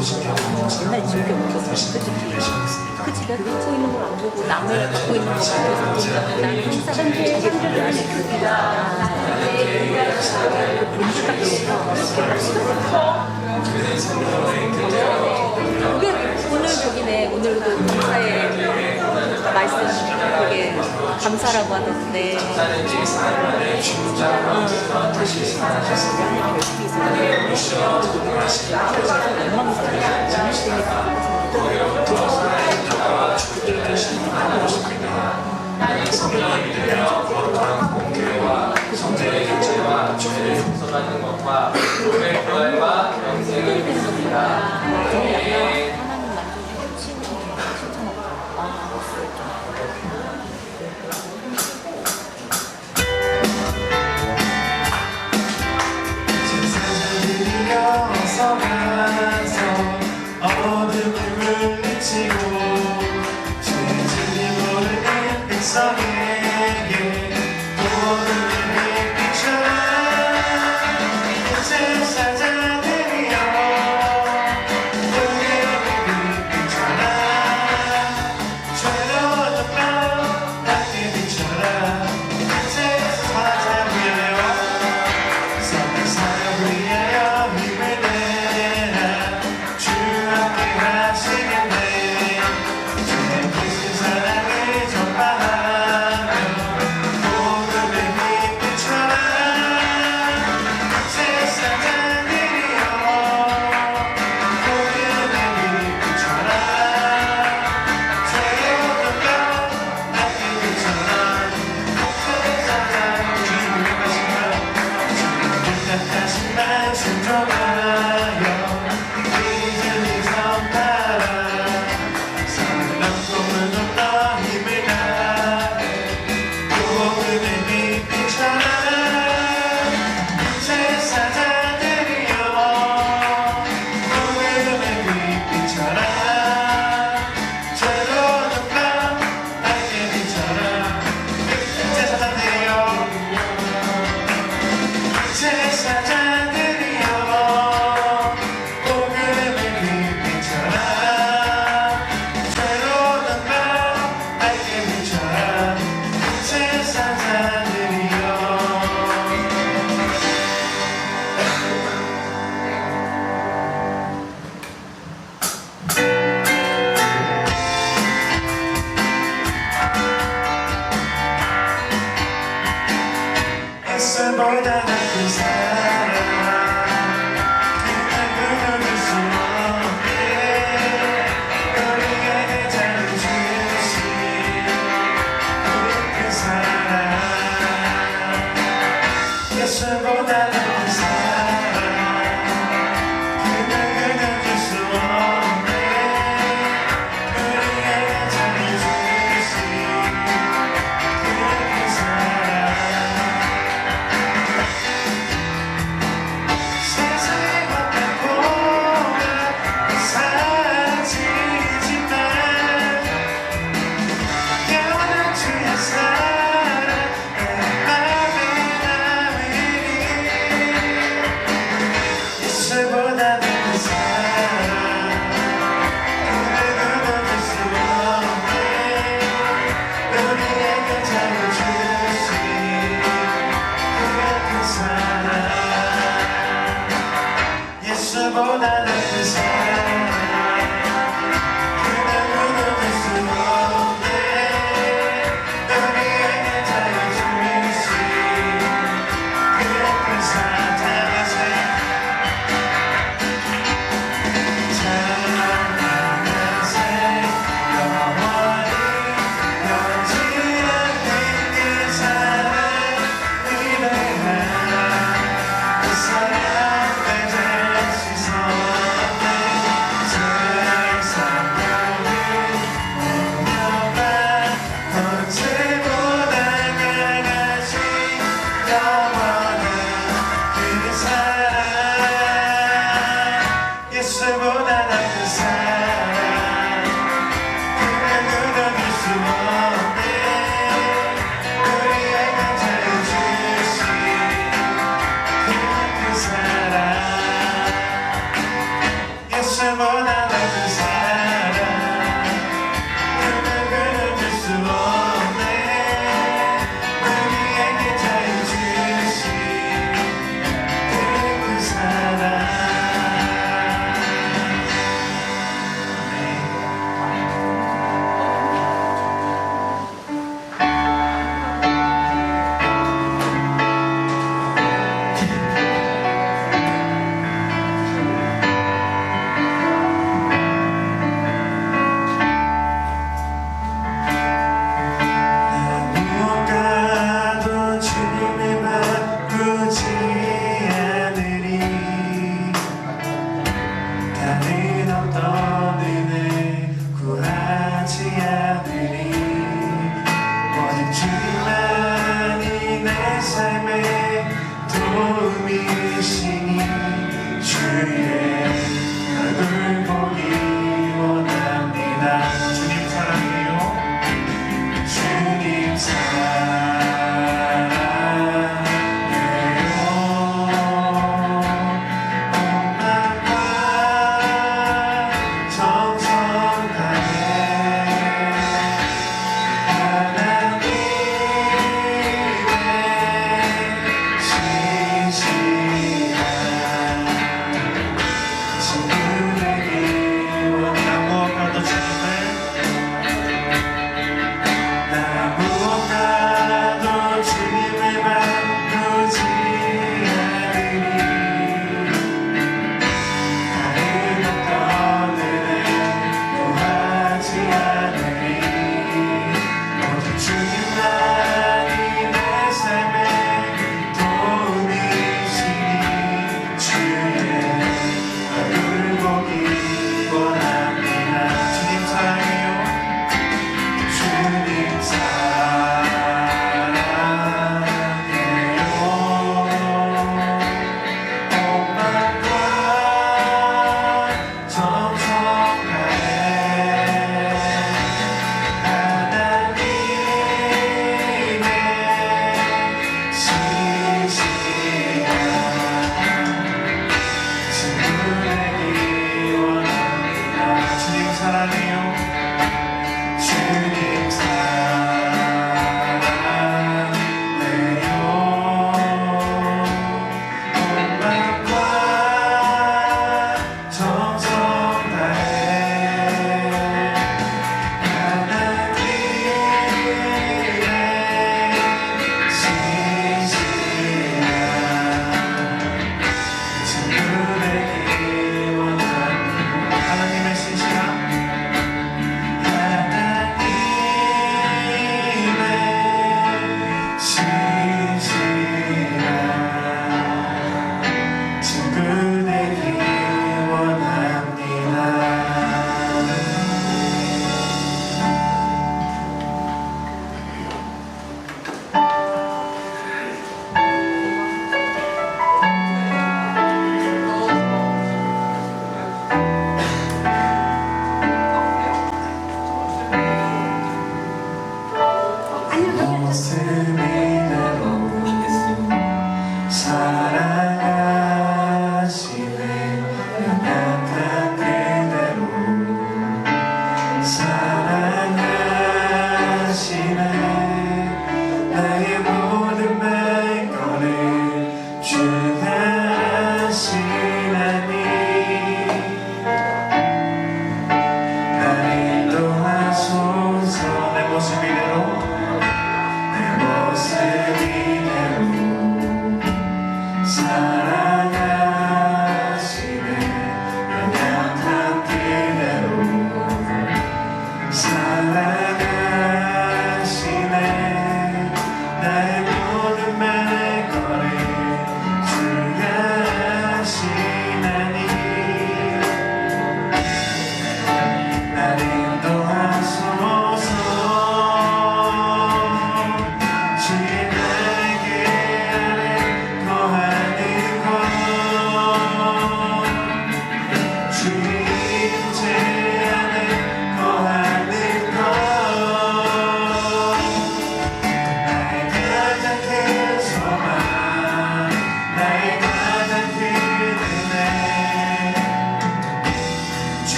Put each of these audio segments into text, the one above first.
옛날에 즐겨 먹었어. 그치? 내가 갖고 있는 걸 안 보고 남을 갖고 있는 것만 계속 본다. 나는 항상 사람들이 안에 크기가 본주 딱 그게 오늘 저기네. 오늘 그 공사에 말씀 되게 감사라고 하던데 사랑 내 자신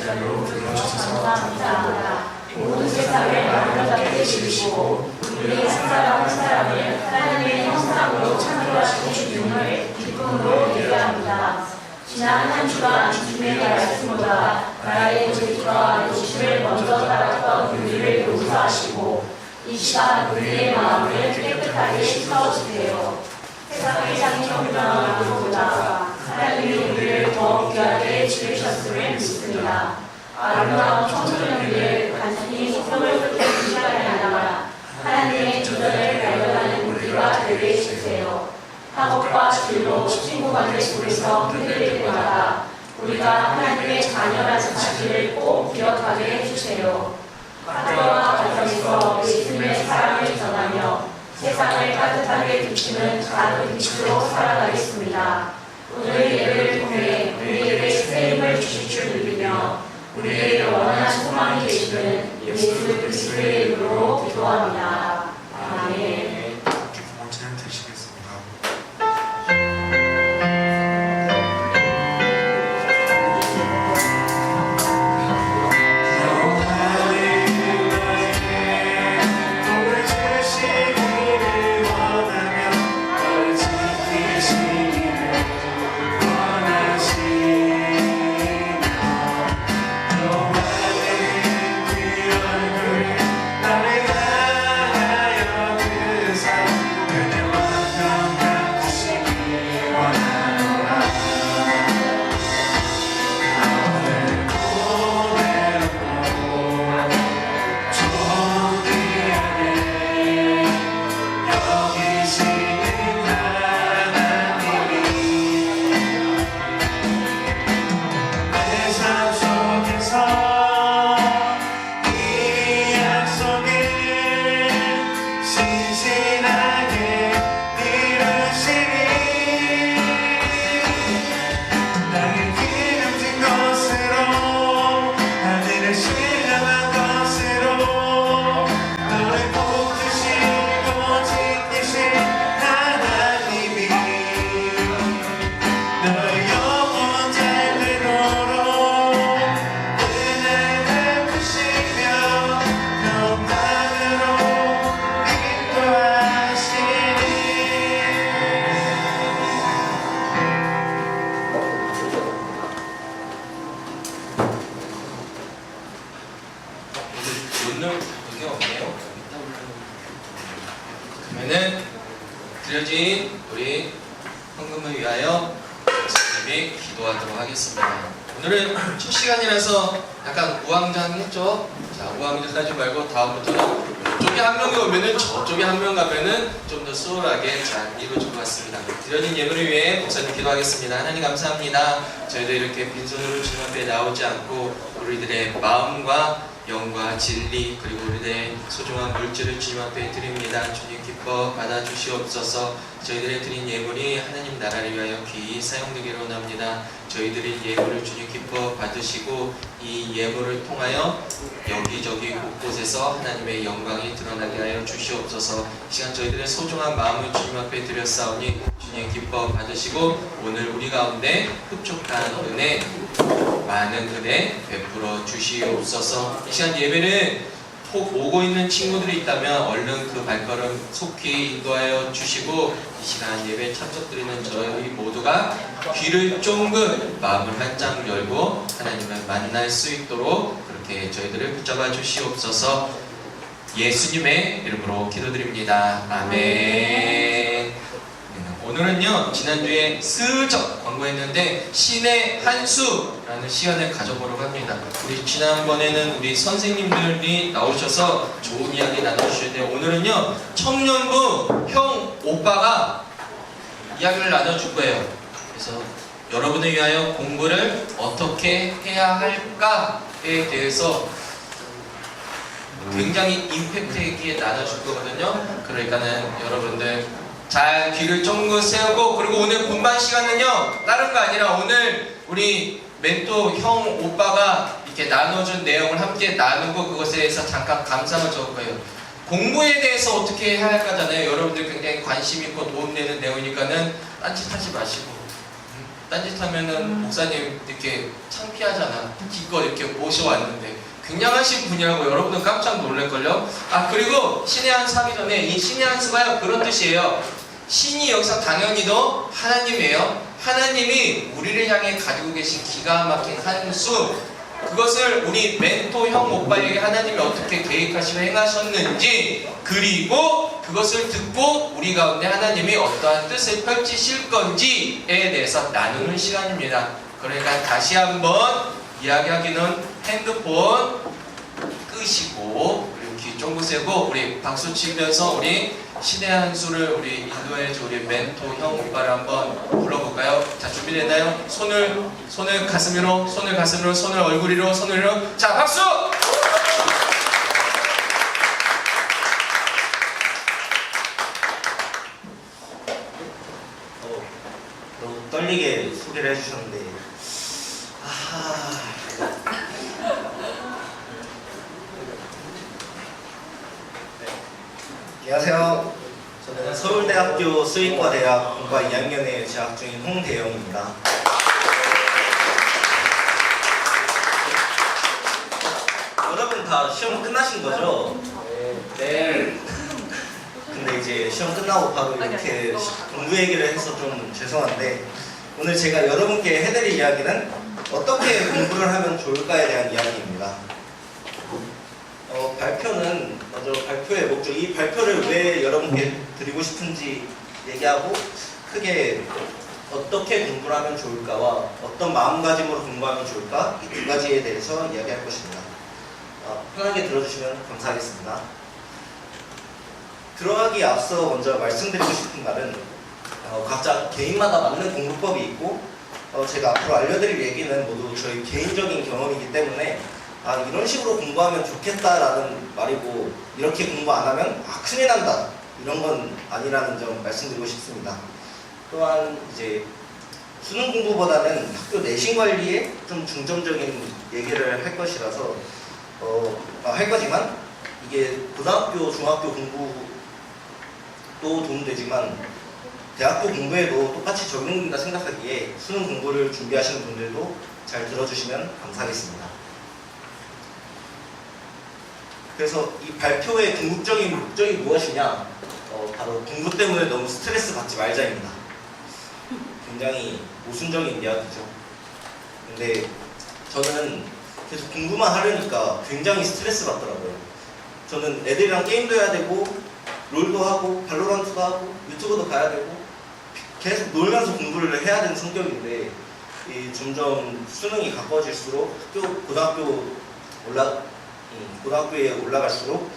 자녀로 불러주셔서 감사합니다. 모든 세상을 아름답게 지으시고 우리 한 사람 한 사람을 하나님의 형상으로 창조하신 주님을 기쁨으로 예배합니다. 지난 한 주간 주님의 말씀보다 나의 죄와 욕심을 먼저 따랐던 우리를 용서하시고 이 시간 우리의 마음을 깨끗하게 씻어주세요. 세상의 창조명으로보다 하나님이 우리를 더 귀하게 지으셨음을 믿습니다. 아름다운 청소년들을 간신히 속성을 끄는 시간이 아니라 하나님의 주전을 발견하는 우리가 되게 해주세요. 학업과 진로, 친구 관계 속에서 흔들릴 때마다 우리가 하나님의 자녀라는 사실을 꼭 기억하게 해주세요. 학교와 가정에서 예수님의 사랑을 전하며 세상을 따뜻하게 비추는 작은 빛으로 살아가겠습니다. 오늘 예배를 통해 우리에게 새 힘을 주실 줄 믿으며 우리의 영원한 소망이 되시는 예수 그리스도의 이름으로 기도합니다. 아멘. 기쁨을 드시겠습니다. 그러면은 드려진 우리 헌금을 위하여 예수님이 기도하도록 하겠습니다. 오늘은 첫 시간이라서 약간 우왕좌왕했죠? 자, 우왕좌왕하지 말고 다음부터는 이쪽에 한 명이 오면은 저쪽에 한 명 가면은 좀 더 수월하게 잘 이루어질 것 같습니다. 드려진 예물을 위해 목사님 기도하겠습니다. 하나님 감사합니다. 저희도 이렇게 빈손으로 주님 앞에 나오지 않고 우리들의 마음과 영과 진리 그리고 우리들의 소중한 물질을 주님 앞에 드립니다. 주님 기뻐 받아주시옵소서. 저희들의 드린 예물이 하나님 나라를 위하여 귀히 사용되기를 원합니다. 저희들의 예물을 주님 기뻐 받으시고 이 예물을 통하여 여기저기 곳곳에서 하나님의 영광이 드러나게 하여 주시옵소서. 이 시간 저희들의 소중한 마음을 주님 앞에 드렸사오니 주님 기뻐 받으시고 오늘 우리 가운데 흡족한 은혜 많은 은혜 베풀어 주시옵소서. 이 시간 예배는 혹 오고 있는 친구들이 있다면 얼른 그 발걸음 속히 인도하여 주시고 이 시간 예배 참석드리는 저희 모두가 귀를 쫑긋 마음을 한짝 열고 하나님을 만날 수 있도록 그렇게 저희들을 붙잡아 주시옵소서. 예수님의 이름으로 기도드립니다. 아멘. 오늘은요 지난주에 슬쩍 광고했는데 신의 한수라는 시간을 가져보려고 합니다. 우리 지난번에는 우리 선생님들이 나오셔서 좋은 이야기 나눠주셨는데 오늘은요 청년부 형 오빠가 이야기를 나눠줄 거예요. 그래서 여러분을 위하여 공부를 어떻게 해야 할까에 대해서 굉장히 임팩트 있게 나눠줄 거거든요. 그러니까는 여러분들 잘 귀를 쫑긋 세우고 그리고 오늘 본반 시간은요 다른 거 아니라 오늘 우리 멘토 형 오빠가 이렇게 나눠준 내용을 함께 나누고 그것에 대해서 잠깐 감상을 적을 거예요. 공부에 대해서 어떻게 해야 할까잖아요. 여러분들 굉장히 관심 있고 도움되는 내용이니까는 딴짓하지 마시고 딴짓하면은 목사님 이렇게 창피하잖아. 기껏 이렇게 모셔왔는데 굉장하신 분이라고 여러분들 깜짝 놀랄걸요. 그리고 신의 한 수 하기 전에 이 신의 한 수가요 그런 뜻이에요. 신이 여기서 당연히도 하나님이에요. 하나님이 우리를 향해 가지고 계신 기가 막힌 한 수, 그것을 우리 멘토 형 오빠에게 하나님이 어떻게 계획하시고 행하셨는지, 그리고 그것을 듣고 우리 가운데 하나님이 어떠한 뜻을 펼치실 건지에 대해서 나누는 시간입니다. 그러니까 다시 한번 이야기하기는 핸드폰 끄시고 그리고 귀 쫑긋세고 우리 박수 치면서 우리 신의 한 수를 우리 인도해줘 우리 멘토 형 오빠를 한번 불러볼까요? 자, 준비됐나요? 손을 가슴 위로, 손을 가슴 위로, 손을 얼굴 위로, 손을 위로. 자, 박수! 너무 떨리게 소개를 해주셨는데, 안녕하세요. 저는 서울대학교 수의과대학 공과 2학년에 재학 중인 홍대영입니다. 여러분 다 시험 끝나신 거죠? 네. 근데 이제 시험 끝나고 바로 이렇게 공부 얘기를 해서 좀 죄송한데, 오늘 제가 여러분께 해드릴 이야기는 어떻게 공부를 하면 좋을까에 대한 이야기입니다. 발표는 먼저 발표의 목적, 이 발표를 왜 여러분께 드리고 싶은지 얘기하고, 크게 어떻게 공부를 하면 좋을까와 어떤 마음가짐으로 공부하면 좋을까, 이 두 가지에 대해서 이야기할 것입니다. 편하게 들어주시면 감사하겠습니다. 들어가기에 앞서 먼저 말씀드리고 싶은 말은, 각자 개인마다 맞는 공부법이 있고, 제가 앞으로 알려드릴 얘기는 모두 저희 개인적인 경험이기 때문에 이런 식으로 공부하면 좋겠다라는 말이고, 이렇게 공부 안 하면 큰일 난다, 이런 건 아니라는 점 말씀드리고 싶습니다. 또한 이제 수능 공부보다는 학교 내신 관리에 좀 중점적인 얘기를 할 것이라서 할 거지만, 이게 고등학교, 중학교 공부도 도움되지만 대학교 공부에도 똑같이 적용된다 생각하기에 수능 공부를 준비하시는 분들도 잘 들어주시면 감사하겠습니다. 그래서 이 발표의 궁극적인 목적이 무엇이냐? 바로 공부 때문에 너무 스트레스 받지 말자입니다. 굉장히 모순적인 이야기죠. 근데 저는 계속 공부만 하려니까 굉장히 스트레스 받더라고요. 저는 애들이랑 게임도 해야 되고, 롤도 하고, 발로란트도 하고, 유튜브도 봐야 되고, 계속 놀면서 공부를 해야 되는 성격인데, 점점 수능이 가까워질수록 고등학교에 올라갈수록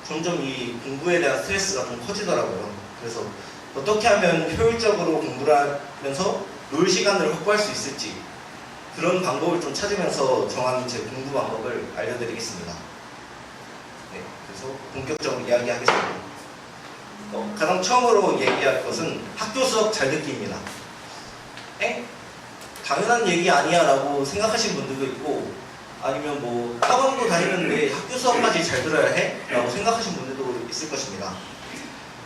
점점 이 공부에 대한 스트레스가 좀 커지더라고요. 그래서 어떻게 하면 효율적으로 공부를 하면서 놀 시간을 확보할 수 있을지, 그런 방법을 좀 찾으면서 정한 제 공부 방법을 알려드리겠습니다. 네, 그래서 본격적으로 이야기하겠습니다. 가장 처음으로 얘기할 것은 학교 수업 잘 듣기입니다. 당연한 얘기 아니야 라고 생각하시는 분들도 있고, 아니면 뭐 학원도 다니는데 학교 수업까지 잘 들어야 해? 라고 생각하시는 분들도 있을 것입니다.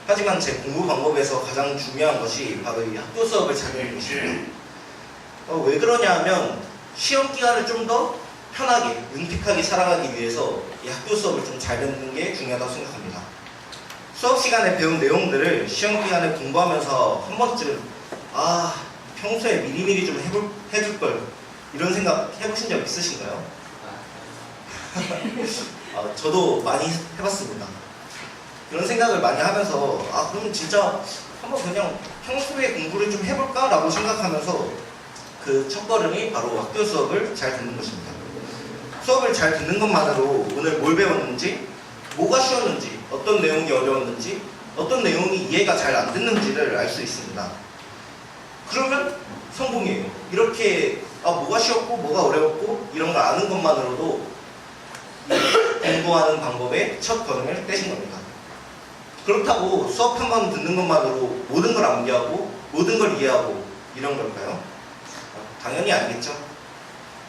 하지만 제 공부 방법에서 가장 중요한 것이 바로 이 학교 수업을 잘 듣는 것입니다. 왜 그러냐 하면, 시험 기간을 좀 더 편하게, 윤택하게 살아가기 위해서 이 학교 수업을 좀 잘 듣는 게 중요하다고 생각합니다. 수업 시간에 배운 내용들을 시험 기간에 공부하면서 한 번쯤 평소에 미리미리 좀 해둘 걸, 이런 생각 해보신 적 있으신가요? 저도 많이 해봤습니다. 이런 생각을 많이 하면서 그럼 진짜 한번 그냥 평소에 공부를 좀 해볼까? 라고 생각하면서 그 첫걸음이 바로 학교 수업을 잘 듣는 것입니다. 수업을 잘 듣는 것만으로 오늘 뭘 배웠는지, 뭐가 쉬웠는지, 어떤 내용이 어려웠는지, 어떤 내용이 이해가 잘 안 됐는지를 알 수 있습니다. 그러면 성공이에요. 이렇게 뭐가 쉬웠고 뭐가 어려웠고 이런 걸 아는 것만으로도 공부하는 방법의 첫 걸음을 떼신 겁니다. 그렇다고 수업 한 번 듣는 것만으로 모든 걸 암기하고 모든 걸 이해하고 이런 걸까요? 당연히 아니겠죠.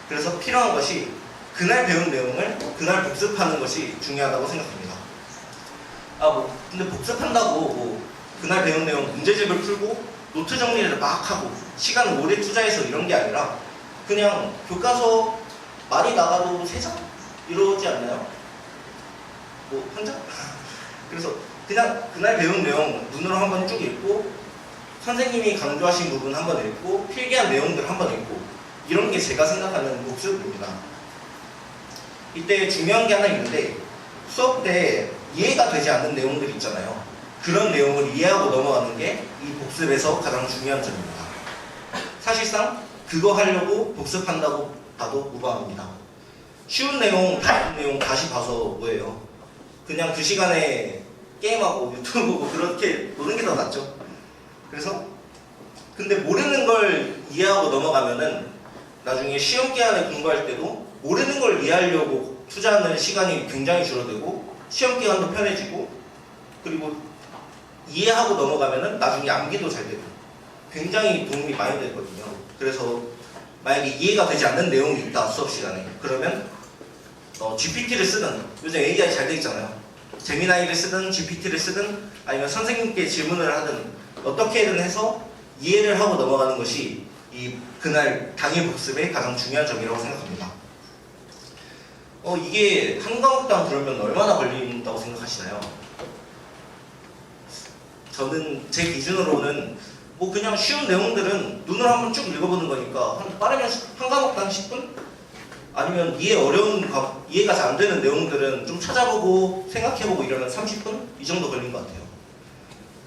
그래서 필요한 것이 그날 배운 내용을 그날 복습하는 것이 중요하다고 생각합니다. 근데 복습한다고 그날 배운 내용 문제집을 풀고 노트 정리를 막 하고 시간을 오래 투자해서 이런 게 아니라 그냥 교과서 많이 나가도 3장? 이러지 않나요? 뭐 한 장? 그래서 그냥 그날 배운 내용 눈으로 한번 쭉 읽고 선생님이 강조하신 부분 한번 읽고 필기한 내용들 한번 읽고 이런 게 제가 생각하는 복습입니다. 이때 중요한 게 하나 있는데 수업 때 이해가 되지 않는 내용들 있잖아요. 그런 내용을 이해하고 넘어가는 게 이 복습에서 가장 중요한 점입니다. 사실상 그거 하려고 복습한다고 봐도 무방합니다. 쉬운 내용, 다른 내용 다시 봐서 뭐예요? 그냥 그 시간에 게임하고 유튜브 보고 그렇게 노는 게 더 낫죠. 그래서 근데 모르는 걸 이해하고 넘어가면은 나중에 시험 기간에 공부할 때도 모르는 걸 이해하려고 투자하는 시간이 굉장히 줄어들고 시험 기간도 편해지고 그리고 이해하고 넘어가면은 나중에 암기도 잘 되고 굉장히 도움이 많이 되거든요. 그래서 만약에 이해가 되지 않는 내용이 있다 수업 시간에 그러면 GPT를 쓰든 요즘 AI 잘 돼 있잖아요. 제미나이를 쓰든 GPT를 쓰든 아니면 선생님께 질문을 하든 어떻게든 해서 이해를 하고 넘어가는 것이 이 그날 당일 복습의 가장 중요한 점이라고 생각합니다. 이게 한 과목당 그러면 얼마나 걸린다고 생각하시나요? 저는 제 기준으로는 뭐 그냥 쉬운 내용들은 눈으로 한번 쭉 읽어보는 거니까 빠르면 한 과목당 10분? 아니면 이해가 잘 안 되는 내용들은 좀 찾아보고 생각해보고 이러면 30분? 이 정도 걸린 것 같아요.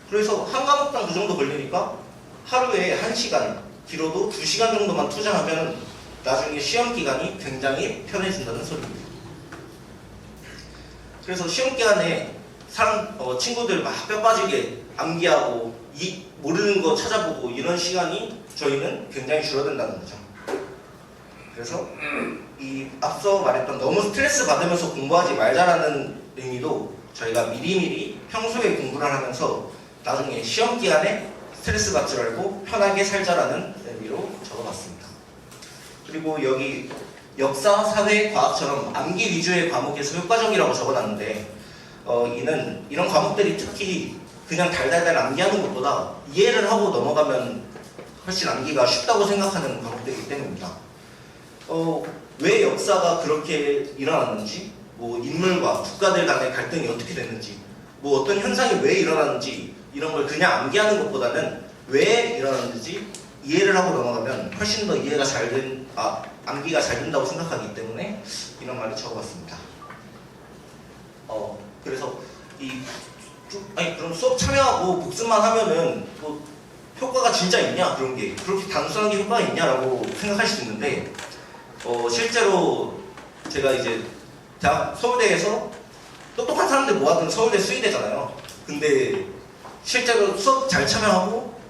그래서 한 과목당 그 정도 걸리니까 하루에 1시간, 길어도 2시간 정도만 투자하면 나중에 시험 기간이 굉장히 편해진다는 소리입니다. 그래서 시험 기간에 친구들 막 뼈 빠지게 암기하고 모르는 거 찾아보고 이런 시간이 저희는 굉장히 줄어든다는 거죠. 그래서 이 앞서 말했던 너무 스트레스 받으면서 공부하지 말자라는 의미도 저희가 미리미리 평소에 공부를 하면서 나중에 시험 기간에 스트레스 받지 말고 편하게 살자라는 의미로 적어봤습니다. 그리고 여기 역사, 사회, 과학처럼 암기 위주의 과목에서 효과적이라고 적어놨는데 이런 과목들이 특히 그냥 달달달 암기하는 것보다 이해를 하고 넘어가면 훨씬 암기가 쉽다고 생각하는 과목들이기 때문입니다. 왜 역사가 그렇게 일어났는지, 뭐 인물과 국가들 간의 갈등이 어떻게 됐는지, 뭐 어떤 현상이 왜 일어났는지 이런 걸 그냥 암기하는 것보다는 왜 일어났는지 이해를 하고 넘어가면 훨씬 더 암기가 잘 된다고 생각하기 때문에 이런 말을 적어봤습니다. 그래서 그럼 수업 참여하고 복습만 하면은 뭐 효과가 진짜 있냐 그런 게 그렇게 단순한 게 효과가 있냐라고 생각할 수 있는데 실제로 제가 이제 대학 서울대에서 똑똑한 사람들 모아둔 서울대 수의대잖아요. 근데 실제로 수업 잘 참여하고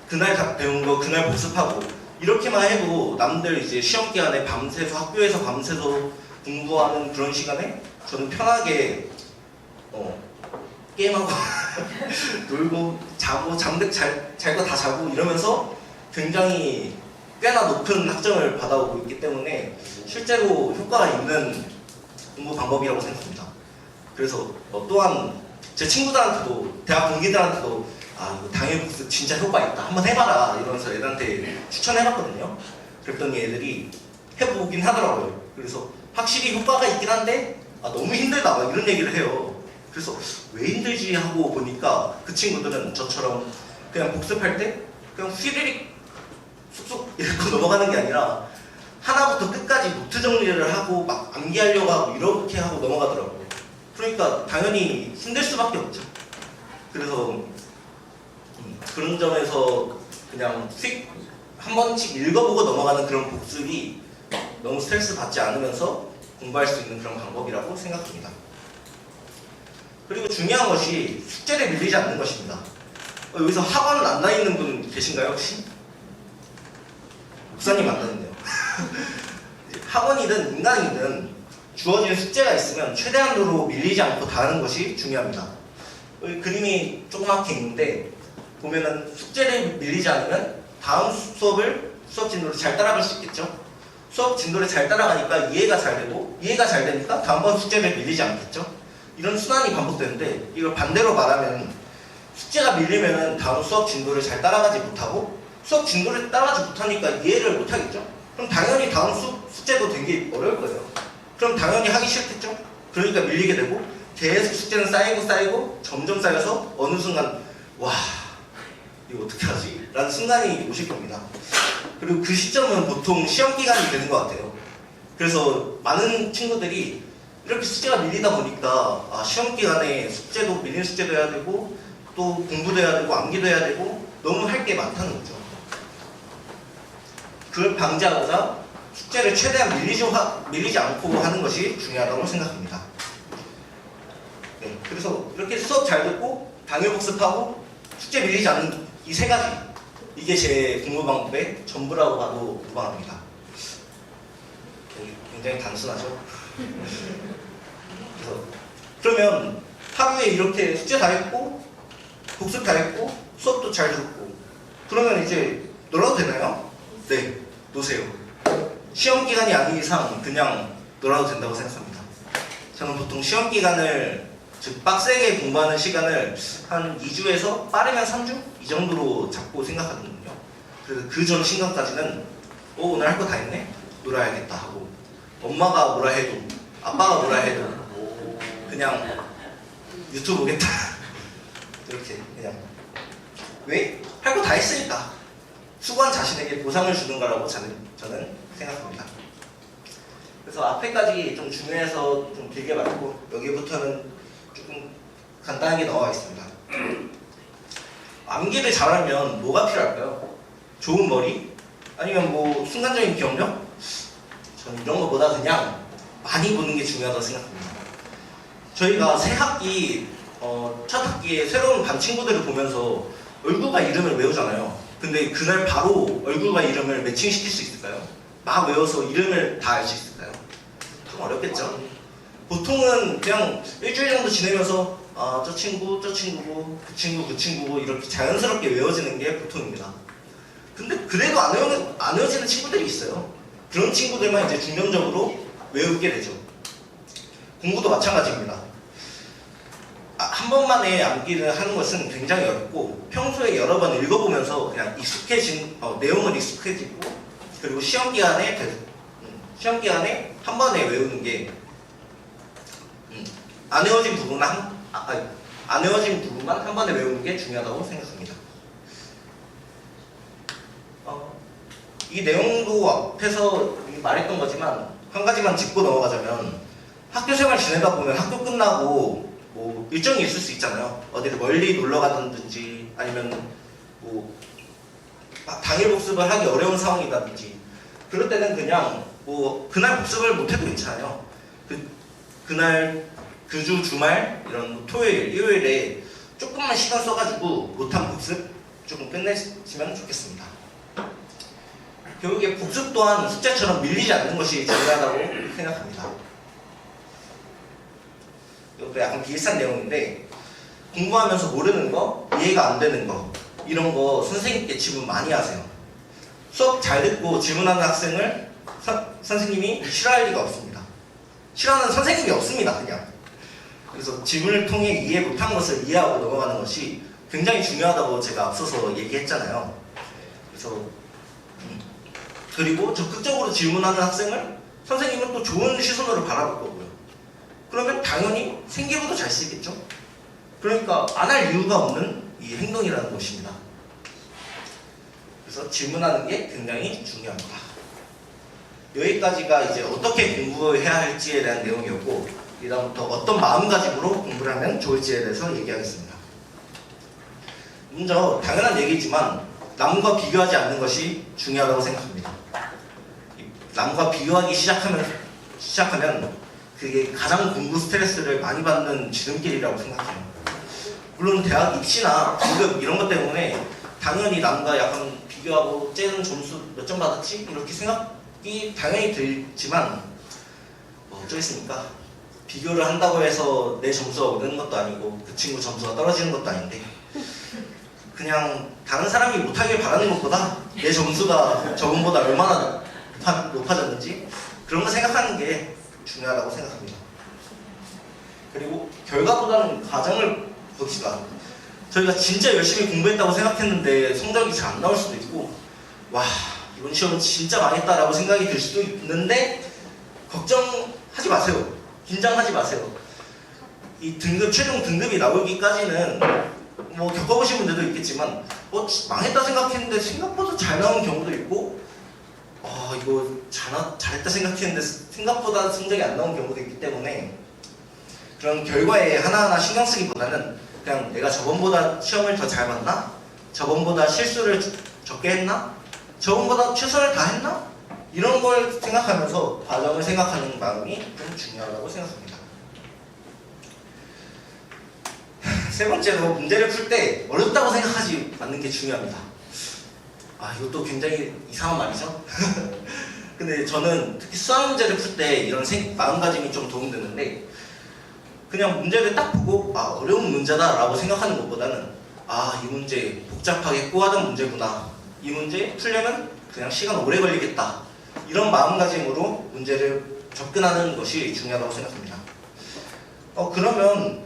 그날 배운 거 그날 복습하고 이렇게만 해도 남들 이제 시험 기간에 밤새서 학교에서 밤새서 공부하는 그런 시간에 저는 편하게 게임하고 놀고 자고 잠들 잘 거 다 자고 이러면서 굉장히 꽤나 높은 학점을 받아오고 있기 때문에 실제로 효과가 있는 공부 방법이라고 생각합니다. 그래서 또한 제 친구들한테도 대학 동기들한테도 이거 당일 복습 진짜 효과 있다 한번 해봐라 이러면서 애들한테 추천해봤거든요. 그랬더니 애들이 해보긴 하더라고요. 그래서 확실히 효과가 있긴 한데 너무 힘들다 막 이런 얘기를 해요. 그래서 왜 힘들지 하고 보니까 그 친구들은 저처럼 그냥 복습할 때 그냥 휘리릭 쑥쑥 읽고 넘어가는 게 아니라 하나부터 끝까지 노트 정리를 하고 막 암기하려고 하고 이렇게 하고 넘어가더라고요. 그러니까 당연히 힘들 수밖에 없죠. 그래서 그런 점에서 그냥 한 번씩 읽어보고 넘어가는 그런 복습이 너무 스트레스 받지 않으면서 공부할 수 있는 그런 방법이라고 생각합니다. 그리고 중요한 것이 숙제를 밀리지 않는 것입니다. 여기서 학원 안 다니는 분 계신가요 혹시? 목사님 안 다니네요. 학원이든 인간이든 주어진 숙제가 있으면 최대한으로 밀리지 않고 다 하는 것이 중요합니다. 여기 그림이 조그맣게 있는데 보면은 숙제를 밀리지 않으면 다음 수업 진도를 잘 따라갈 수 있겠죠? 수업 진도를 잘 따라가니까 이해가 잘 되고 이해가 잘 되니까 다음번 숙제를 밀리지 않겠죠? 이런 순환이 반복되는데 이걸 반대로 말하면 숙제가 밀리면 다음 수업 진도를 잘 따라가지 못하고 수업 진도를 따라가지 못하니까 이해를 못하겠죠? 그럼 당연히 다음 숙제도 되게 어려울 거예요. 그럼 당연히 하기 싫겠죠? 그러니까 밀리게 되고 계속 숙제는 쌓이고 점점 쌓여서 어느 순간 와 이거 어떻게 하지? 라는 순간이 오실 겁니다. 그리고 그 시점은 보통 시험 기간이 되는 것 같아요. 그래서 많은 친구들이 이렇게 숙제가 밀리다 보니까 시험 기간에 숙제도 밀린 숙제도 해야 되고 또 공부도 해야 되고 암기도 해야 되고 너무 할 게 많다는 거죠. 그걸 방지하고자 숙제를 최대한 밀리지 않고 하는 것이 중요하다고 생각합니다. 네, 그래서 이렇게 수업 잘 듣고 당일 복습하고 숙제 밀리지 않는 이 세 가지, 이게 제 공부 방법의 전부라고 봐도 무방합니다. 굉장히 단순하죠? 그러면 하루에 이렇게 숙제 다 했고 복습 다 했고 수업도 잘 듣고 그러면 이제 놀아도 되나요? 네, 노세요. 시험 기간이 아닌 이상 그냥 놀아도 된다고 생각합니다. 저는 보통 시험 기간을 즉 빡세게 공부하는 시간을 한 2주에서 빠르면 3주? 이 정도로 잡고 생각하거든요. 그래서 그 전 시간까지는 오늘 할 거 다 했네? 놀아야겠다 하고 엄마가 뭐라 해도 아빠가 뭐라 해도 그냥 유튜브 보겠다 이렇게 그냥 왜? 할 거 다 했으니까 수고한 자신에게 보상을 주는 거라고 저는 생각합니다. 그래서 앞에까지 좀 중요해서 좀 길게 말고 여기부터는 조금 간단하게 나와 있습니다. 암기를 잘하면 뭐가 필요할까요? 좋은 머리? 아니면 뭐 순간적인 기억력? 저는 이런 것보다 그냥 많이 보는 게 중요하다고 생각합니다. 저희가 새 학기 첫 학기에 새로운 반 친구들을 보면서 얼굴과 이름을 외우잖아요. 근데 그날 바로 얼굴과 이름을 매칭시킬 수 있을까요? 막 외워서 이름을 다 알 수 있을까요? 좀 어렵겠죠? 보통은 그냥 일주일 정도 지내면서 저 친구, 저 친구고 그 친구, 그 친구고 이렇게 자연스럽게 외워지는 게 보통입니다. 근데 그래도 안 외워지는 친구들이 있어요. 그런 친구들만 이제 중점적으로 외우게 되죠. 공부도 마찬가지입니다. 한 번만에 암기를 하는 것은 굉장히 어렵고 평소에 여러 번 읽어보면서 그냥 내용을 익숙해지고 그리고 시험 기간에 한 번에 외우는 게 안 외워진 부분만 한 번에 외우는 게 중요하다고 생각합니다. 이 내용도 앞에서 말했던 거지만 한 가지만 짚고 넘어가자면 학교 생활 지내다 보면 학교 끝나고 뭐 일정이 있을 수 있잖아요. 어디를 멀리 놀러 가든지 아니면 뭐 당일 복습을 하기 어려운 상황이라든지 그럴 때는 그냥 뭐 그날 복습을 못해도 괜찮아요. 그날 그 주 주말 이런 토요일, 일요일에 조금만 시간 써가지고 못한 복습 조금 끝내시면 좋겠습니다. 결국에 복습 또한 숙제처럼 밀리지 않는 것이 중요하다고 생각합니다. 이것도 약간 비슷한 내용인데 공부하면서 모르는 거, 이해가 안 되는 거 이런 거 선생님께 질문 많이 하세요. 수업 잘 듣고 질문하는 학생을 선생님이 싫어할 리가 없습니다. 싫어하는 선생님이 없습니다. 그냥. 그래서 질문을 통해 이해 못한 것을 이해하고 넘어가는 것이 굉장히 중요하다고 제가 앞서서 얘기했잖아요. 그래서 그리고 적극적으로 질문하는 학생을 선생님은 또 좋은 시선으로 바라볼 거고요. 그러면 당연히 생기부도 잘 쓰겠죠. 그러니까 안 할 이유가 없는 이 행동이라는 것입니다. 그래서 질문하는 게 굉장히 중요합니다. 여기까지가 이제 어떻게 공부해야 할지에 대한 내용이었고 이다음부터 어떤 마음가짐으로 공부를 하면 좋을지에 대해서 얘기하겠습니다. 먼저 당연한 얘기지만 남과 비교하지 않는 것이 중요하다고 생각합니다. 남과 비교하기 시작하면 그게 가장 공부 스트레스를 많이 받는 지름길이라고 생각해요. 물론 대학 입시나 등급 이런 것 때문에 당연히 남과 약간 비교하고 쟤는 점수 몇 점 받았지? 이렇게 생각이 당연히 들지만 뭐 어쩌겠습니까? 비교를 한다고 해서 내 점수가 오르는 것도 아니고 그 친구 점수가 떨어지는 것도 아닌데 그냥 다른 사람이 못하길 바라는 것보다 내 점수가 저분보다 얼마나 높아졌는지 그런 거 생각하는 게 중요하다고 생각합니다. 그리고 결과보다는 과정을 봅시다. 저희가 진짜 열심히 공부했다고 생각했는데 성적이 잘 안 나올 수도 있고, 와, 이번 시험은 진짜 망했다라고 생각이 들 수도 있는데 걱정하지 마세요. 긴장하지 마세요. 이 최종 등급이 나오기까지는 뭐 겪어보신 분들도 있겠지만 망했다 생각했는데 생각보다 잘 나온 경우도 있고, 이거 잘했다 생각했는데 생각보다 성적이 안 나온 경우도 있기 때문에 그런 결과에 하나하나 신경 쓰기보다는 그냥 내가 저번보다 시험을 더 잘 봤나? 저번보다 실수를 적게 했나? 저번보다 최선을 다했나? 이런 걸 생각하면서 과정을 생각하는 마음이 좀 중요하다고 생각합니다. 세 번째로, 문제를 풀 때 어렵다고 생각하지 않는 게 중요합니다. 이것도 굉장히 이상한 말이죠? 근데 저는 특히 수학 문제를 풀 때 이런 마음가짐이 좀 도움되는데, 그냥 문제를 딱 보고 어려운 문제다 라고 생각하는 것보다는 이 문제 복잡하게 꼬아둔 문제구나, 이 문제 풀려면 그냥 시간 오래 걸리겠다, 이런 마음가짐으로 문제를 접근하는 것이 중요하다고 생각합니다. 그러면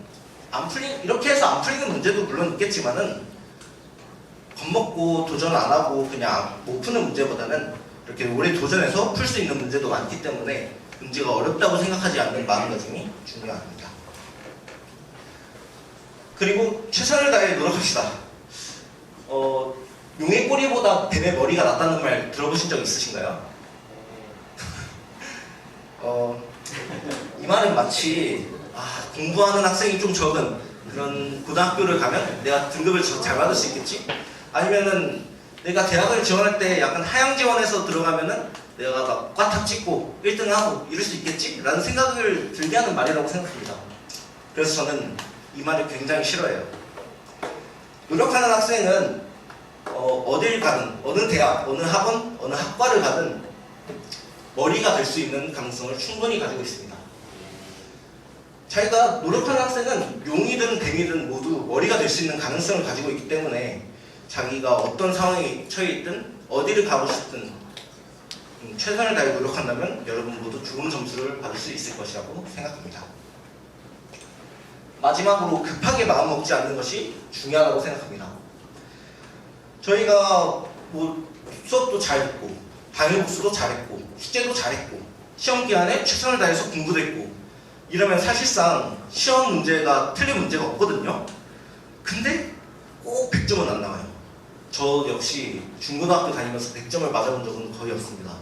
이렇게 해서 안 풀리는 문제도 물론 있겠지만은, 겁먹고 도전 안 하고 그냥 못 푸는 문제보다는 이렇게 오래 도전해서 풀 수 있는 문제도 많기 때문에 문제가 어렵다고 생각하지 않는 마음가짐이 중요합니다. 그리고 최선을 다해 노력합시다. 용의 꼬리보다 뱀의 머리가 낫다는 말 들어보신 적 있으신가요? 이 말은 마치 공부하는 학생이 좀 적은 그런 고등학교를 가면 내가 등급을 잘 받을 수 있겠지? 아니면은 내가 대학을 지원할 때 약간 하향 지원해서 들어가면은 내가 막 꽈탁 찍고 1등하고 이럴 수 있겠지? 라는 생각을 들게 하는 말이라고 생각합니다. 그래서 저는 이 말을 굉장히 싫어해요. 노력하는 학생은 어딜 가든, 어느 대학, 어느 학원, 어느 학과를 가든 머리가 될 수 있는 가능성을 충분히 가지고 있습니다. 자기가 노력하는 학생은 용이든 뱀이든 모두 머리가 될 수 있는 가능성을 가지고 있기 때문에 자기가 어떤 상황에 처해 있든 어디를 가고 싶든 최선을 다해 노력한다면 여러분 모두 좋은 점수를 받을 수 있을 것이라고 생각합니다. 마지막으로 급하게 마음 먹지 않는 것이 중요하다고 생각합니다. 저희가 수업도 잘 듣고 당일복수도 잘했고 숙제도 잘했고 시험 기간에 최선을 다해서 공부도 했고 이러면 사실상 시험 문제가 틀린 문제가 없거든요. 근데 꼭 100점은 안 나와요. 저 역시 중고등학교 다니면서 100점을 맞아본 적은 거의 없습니다.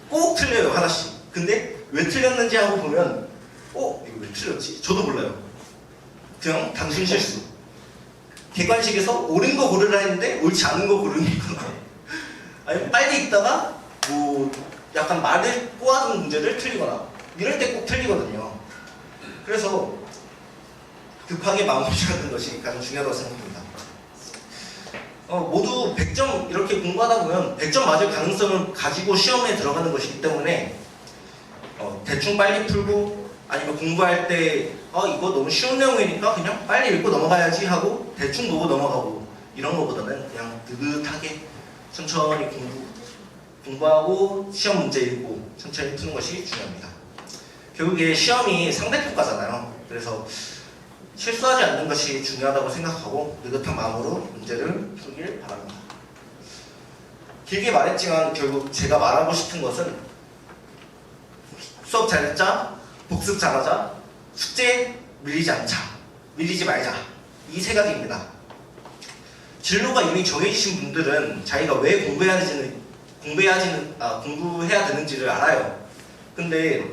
꼭 틀려요, 하나씩. 근데 왜 틀렸는지 하고 보면 이거 왜 틀렸지? 저도 몰라요. 그냥 단순 실수. 객관식에서 옳은 거 고르라 했는데 옳지 않은 거 고르는 거나 아니면 빨리 읽다가 약간 말을 꼬아둔 문제를 틀리거나 이럴 때 꼭 틀리거든요. 그래서 급하게 마음 먹지 않는 것이 가장 중요하다고 생각합니다. 모두 100점 이렇게 공부하다 보면 100점 맞을 가능성을 가지고 시험에 들어가는 것이기 때문에 대충 빨리 풀고 아니면 공부할 때 이거 너무 쉬운 내용이니까 그냥 빨리 읽고 넘어가야지 하고 대충 보고 넘어가고 이런 것보다는 그냥 느긋하게 천천히 공부하고 시험 문제 읽고 천천히 푸는 것이 중요합니다. 결국에 시험이 상대평가잖아요. 그래서 실수하지 않는 것이 중요하다고 생각하고 느긋한 마음으로 문제를 풀길 바랍니다. 길게 말했지만 결국 제가 말하고 싶은 것은 수업 잘했자, 복습 잘하자, 숙제 밀리지 말자, 이 세 가지입니다. 진로가 이미 정해지신 분들은 자기가 왜 공부해야 되는지를 알아요. 근데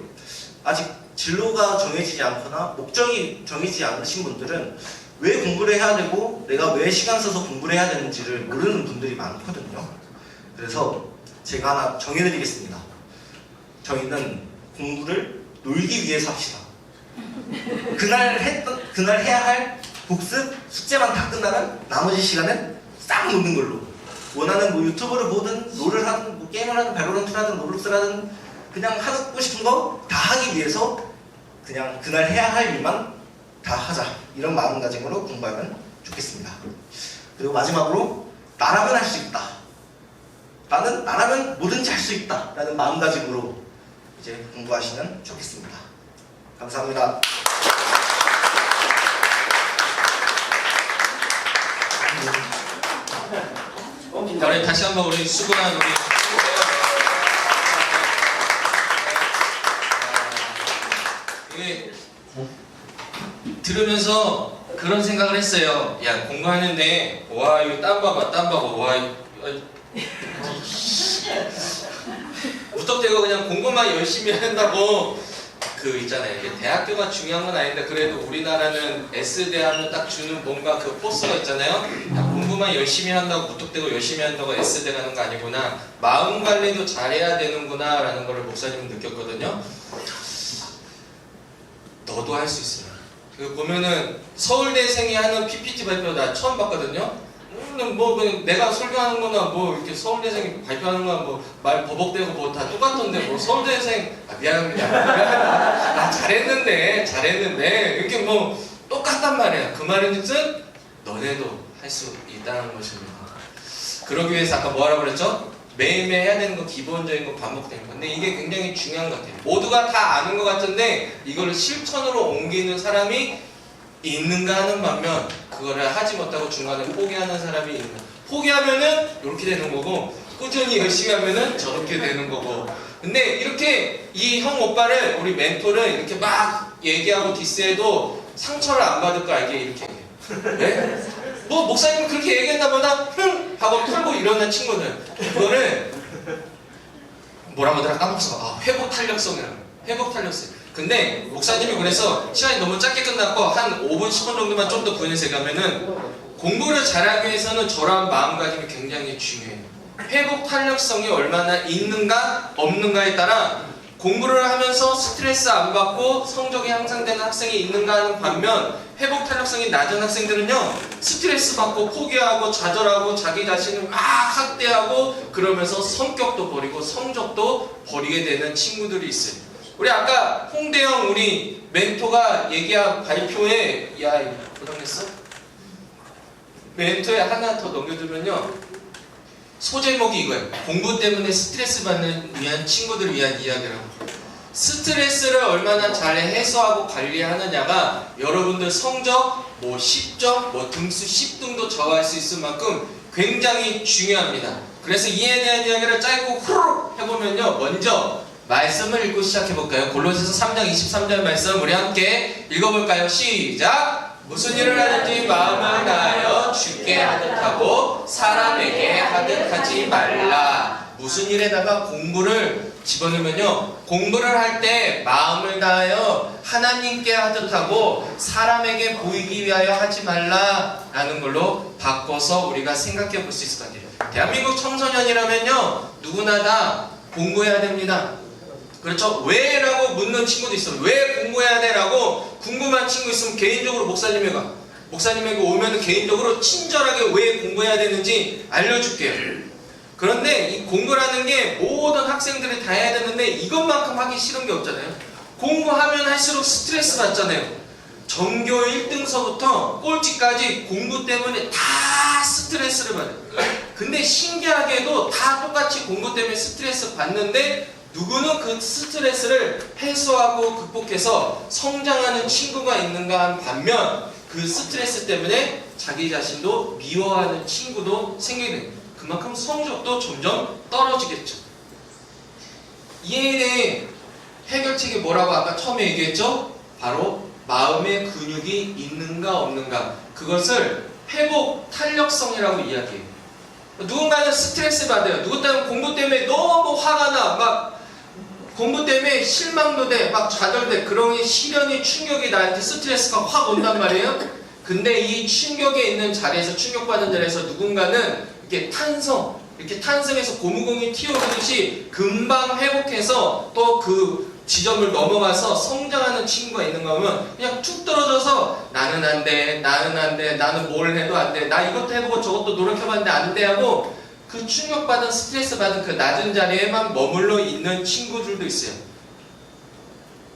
아직 진로가 정해지지 않거나 목적이 정해지지 않으신 분들은 왜 공부를 해야 되고 내가 왜 시간 써서 공부를 해야 되는지를 모르는 분들이 많거든요. 그래서 제가 하나 정해드리겠습니다. 저희는 공부를 놀기 위해서 합시다. 그날 해야 할 복습, 숙제만 다 끝나면 나머지 시간은 싹 노는 걸로. 원하는 유튜브를 보든 롤을 하든 게임을 하든 발로란트를 하든 로블록스를 하든 그냥 하고 싶은 거 다 하기 위해서 그냥 그날 해야 할 일만 다 하자, 이런 마음가짐으로 공부하면 좋겠습니다. 그리고 마지막으로 나라면 할 수 있다, 나라면 뭐든지 할 수 있다 라는 마음가짐으로 이제 공부하시면 좋겠습니다. 감사합니다. 자, 우리 다시 한번 우리 수고한 우리 이게 들으면서 그런 생각을 했어요. 야, 공부하는데 와 이거 땀 봐봐 와 무턱대고 그냥 공부만 열심히 한다고 그 있잖아요. 이게 대학교가 중요한 건 아닌데 그래도 우리나라는 S대 하면 딱 주는 뭔가 그 포스가 있잖아요. 야, 공부만 열심히 한다고 무턱대고 열심히 한다고 S대 가는 거 아니구나. 마음 관리도 잘해야 되는구나 라는 걸 목사님은 느꼈거든요. 너도 할 수 있어요. 그 보면은 서울대생이 하는 PPT 발표 나 처음 봤거든요. 뭐 그냥 내가 설교하는 거나 뭐 이렇게 서울대생이 발표하는 거나 뭐 말 버벅대고 뭐 다 똑같던데 뭐 서울대생 미안합니다. 아, 잘했는데 이렇게 뭐 똑같단 말이야. 그 말은 즉 너네도 할 수 있다는 것입니다. 그러기 위해서 아까 뭐라고 그랬죠? 매일매일 해야 되는 거 기본적인 거 반복되는 거. 근데 이게 굉장히 중요한 것 같아요. 모두가 다 아는 것 같은데 이거를 실천으로 옮기는 사람이 있는가 하는 반면 그거를 하지 못하고 중간에 포기하는 사람이 있는. 포기하면은 이렇게 되는 거고 꾸준히 열심히 하면은 저렇게 되는 거고. 근데 이렇게 이 형 오빠를 우리 멘토를 이렇게 막 얘기하고 디스해도 상처를 안 받을 거 알게 이렇게 얘기해요. 네? 뭐 목사님은 그렇게 얘기했나 보다 하고 털고 일어난 친구들 그거를 뭐라고 하더라 까먹었어. 아, 회복 탄력성이라고. 회복 탄력성. 근데 목사님이 그래서 시간이 너무 짧게 끝났고 한 5분 10분 정도만 좀 더 부연해서 얘기하면은 공부를 잘하기 위해서는 저런 마음가짐이 굉장히 중요해요. 회복 탄력성이 얼마나 있는가 없는가에 따라 공부를 하면서 스트레스 안 받고 성적이 향상되는 학생이 있는가 하는 반면 회복 탄력성이 낮은 학생들은요 스트레스 받고 포기하고 좌절하고 자기 자신을 막 학대하고 그러면서 성격도 버리고 성적도 버리게 되는 친구들이 있어요. 우리 아까 홍대영 우리 멘토가 얘기한 발표에 야 이거 부담했어? 멘토에 하나 더 넘겨주면요 소제목이 이거예요. 공부 때문에 스트레스 받는 위한 친구들을 위한 이야기라고. 스트레스를 얼마나 잘 해소하고 관리하느냐가 여러분들 성적, 뭐 10점, 뭐 등수 10등도 좌우할 수 있을 만큼 굉장히 중요합니다. 그래서 이에 대한 이야기를 짧고 후루룩 해보면요. 먼저 말씀을 읽고 시작해볼까요? 골로새서 3장 23절 말씀 우리 함께 읽어볼까요? 시작! 무슨 일을 하든지 마음을 다하여 주께 하듯 하고 사람에게 하듯 하지 말라. 무슨 일에다가 공부를 집어넣으면요 공부를 할 때 마음을 다하여 하나님께 하듯 하고 사람에게 보이기 위하여 하지 말라 라는 걸로 바꿔서 우리가 생각해 볼 수 있을 것 같아요. 대한민국 청소년이라면요 누구나 다 공부해야 됩니다. 그렇죠? 왜? 라고 묻는 친구도 있어요. 왜 공부해야 돼? 라고 궁금한 친구 있으면 개인적으로 목사님에게 오면 개인적으로 친절하게 왜 공부해야 되는지 알려줄게요. 그런데 이 공부라는 게 모든 학생들이 다 해야 되는데 이것만큼 하기 싫은 게 없잖아요. 공부하면 할수록 스트레스 받잖아요. 전교 1등서부터 꼴찌까지 공부 때문에 다 스트레스를 받아요. 근데 신기하게도 다 똑같이 공부 때문에 스트레스 받는데 누구는 그 스트레스를 해소하고 극복해서 성장하는 친구가 있는가 한 반면 그 스트레스 때문에 자기 자신도 미워하는 친구도 생기게 됩니다. 그만큼 성적도 점점 떨어지겠죠. 이에 대해 해결책이 뭐라고 아까 처음에 얘기했죠? 바로 마음의 근육이 있는가 없는가 그것을 회복 탄력성이라고 이야기해요. 누군가는 스트레스 받아요. 누군가는 공부 때문에 너무 화가 나. 막 공부 때문에 실망도 돼. 막 좌절돼. 그러니 시련이 충격이 나한테 스트레스가 확 온단 말이에요. 근데 이 충격에 있는 자리에서 충격받는 자리에서 누군가는 이렇게 탄성해서 고무공이 튀어오르듯이 금방 회복해서 또 그 지점을 넘어가서 성장하는 친구가 있는가 하면 그냥 툭 떨어져서 나는 안 돼, 나는 뭘 해도 안 돼, 나 이것도 해보고 저것도 노력해봤는데 안 돼 하고 그 충격받은 스트레스 받은 그 낮은 자리에만 머물러 있는 친구들도 있어요.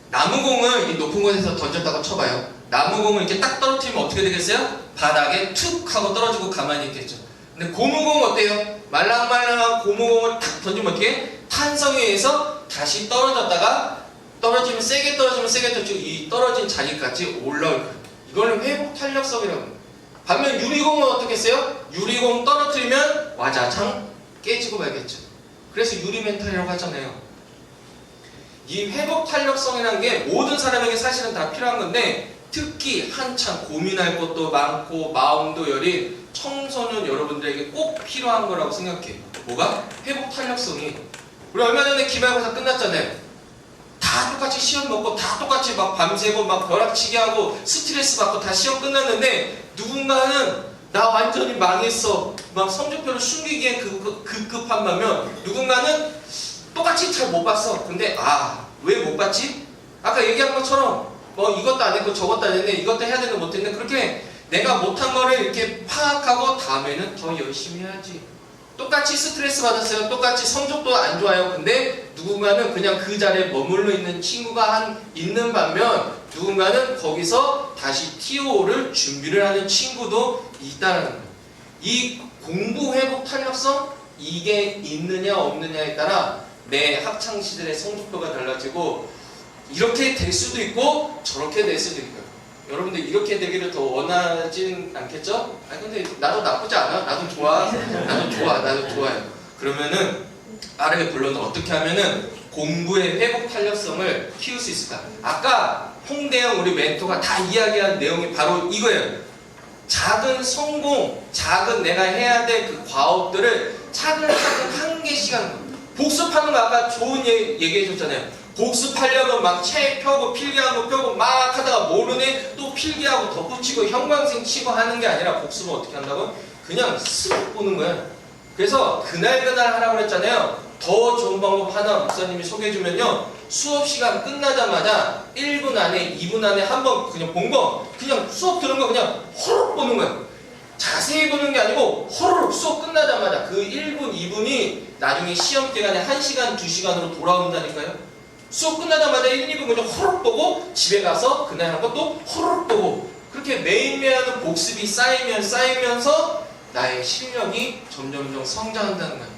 나무공을 이 높은 곳에서 던졌다고 쳐봐요. 나무공을 이렇게 딱 떨어뜨리면 어떻게 되겠어요? 바닥에 툭 하고 떨어지고 가만히 있겠죠. 근데 고무공 어때요? 말랑말랑한 고무공을 탁 던지면 어떻게? 탄성에 의해서 다시 떨어졌다가 떨어지면 세게 떨어지고 이 떨어진 자리까지 올라올 거예요. 이걸 회복 탄력성이라고 합니다. 반면 유리공은 어떻게 했어요? 유리공 떨어뜨리면 와자창 깨지고 말겠죠. 그래서 유리 멘탈이라고 하잖아요. 이 회복 탄력성이라는 게 모든 사람에게 사실은 다 필요한 건데 특히 한창 고민할 것도 많고 마음도 여린 청소년 여러분들에게 꼭 필요한 거라고 생각해요. 뭐가? 회복 탄력성이. 우리 얼마 전에 기말고사 끝났잖아요. 다 똑같이 시험 먹고 다 똑같이 막 밤새고 막 벼락치기 하고 스트레스 받고 다 시험 끝났는데 누군가는 나 완전히 망했어 막 성적표를 숨기기에 급급한 반면 누군가는 똑같이 잘 못 봤어. 근데 왜 못 봤지? 아까 얘기한 것처럼 이것도 안 했고 저것도 안 했네 이것도 해야 되는데 못했네. 그렇게 내가 못한 거를 이렇게 파악하고 다음에는 더 열심히 해야지. 똑같이 스트레스 받았어요. 똑같이 성적도 안 좋아요. 근데 누군가는 그냥 그 자리에 머물러 있는 친구가 있는 반면 누군가는 거기서 다시 TO를 준비를 하는 친구도 있다는 거예요. 이 공부 회복 탄력성 이게 있느냐 없느냐에 따라 내 학창시절의 성적표가 달라지고 이렇게 될 수도 있고 저렇게 될 수도 있고요. 여러분들 이렇게 되기를 더 원하진 않겠죠? 근데 나도 나쁘지 않아. 나도 좋아. 나도 좋아요. 그러면은 빠르게 본론은 어떻게 하면은 공부의 회복 탄력성을 키울 수 있을까? 아까 홍대영 우리 멘토가 다 이야기한 내용이 바로 이거예요. 작은 성공, 작은 내가 해야 될 그 과업들을 차근차근 한 개씩 하는 거. 복습하는 거 아까 좋은 얘기 해줬잖아요. 복습하려면 막 책 펴고 필기한 거 펴고 막 하다가 모르네 또 필기하고 덧붙이고 형광색 치고 하는 게 아니라 복습은 어떻게 한다고? 그냥 쓱 보는 거야. 그래서 그날 하라고 그랬잖아요. 더 좋은 방법 하나 목사님이 소개해주면요. 수업 시간 끝나자마자 1분 안에 2분 안에 한번 그냥 본 거 그냥 수업 들은 거 그냥 호로록 보는 거예요. 자세히 보는 게 아니고 호로록 수업 끝나자마자 그 1분 2분이 나중에 시험 기간에 1시간 2시간으로 돌아온다니까요. 수업 끝나자마자 1, 2분 그냥 호로록 보고 집에 가서 그날 한 것도 호로록 보고 그렇게 매일매일 하는 복습이 쌓이면서 나의 실력이 점점점 성장한다는 거예요.